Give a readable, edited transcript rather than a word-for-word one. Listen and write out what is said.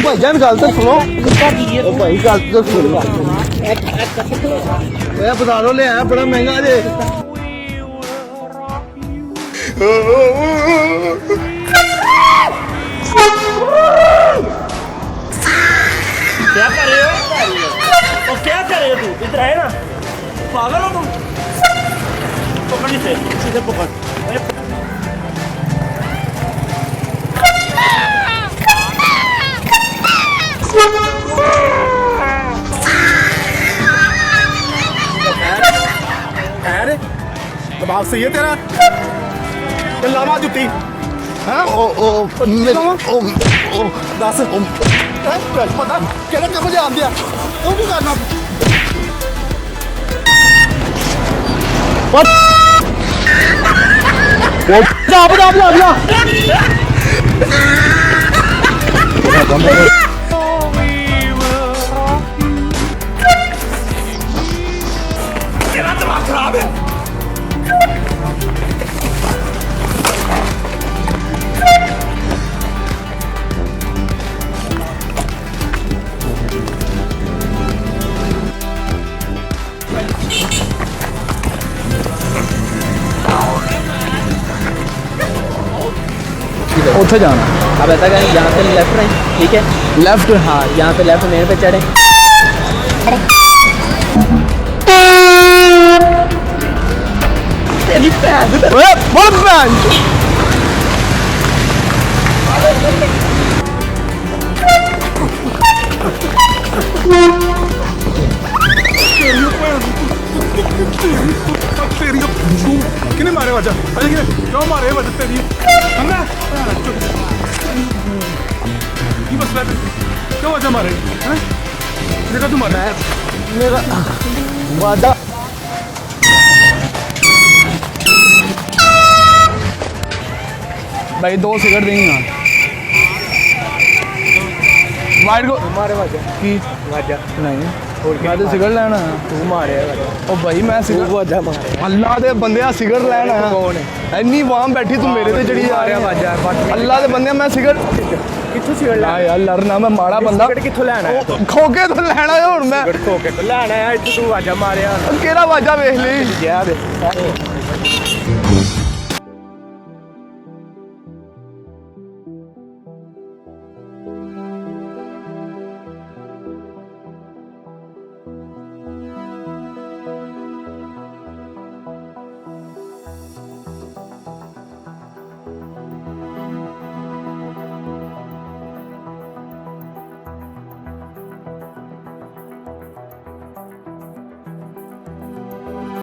भाईजान गल तो सुनो भाई गल तो सुनो बाजारों ले आया बड़ा महंगा जे क्या कर रहे हो और क्या कर रहे हो तू इधर है ना पागल हो तुम पकड़ इसे सीधे पकड़ दबाव सही है तेरा लावा जुत्ती हाँ दस पता केड़ा कम जान दिया तू की करना तेरा दिमाग खराब है उठे जाना अब ऐसा करें यहाँ पे लेफ्ट रहें ठीक है लेफ्ट हाँ यहाँ पे लेफ्ट मेरे पे चढ़े किने मारे वजह अरे क्यों मारे वजह तेरी हमने ये मसला है क्यों वजह मारे हैं देखा तू मारा मेरा वादा भाई 2 सिगरेट देंगे वाइट को मारे वजह की वजह नहीं मैं तो सिगरेट लेना तू मारे ओ भाई मैं सिगरेट वजह मारे अल्लाह दे बंदे सिगरेट लेना कौन है इन्नी वाम बैठी तू मेरे ते चढ़ी जा रहा वजह अल्लाह दे बंदे मैं सिगरेट कित्थों सिगरेट ला यार लड़ना मैं माड़ा बंदा कित्थों लेना है खोके तो लेना है हुन मैं खो के तो लेना है तू वजह मारे केड़ा वाजा वेख ली क्या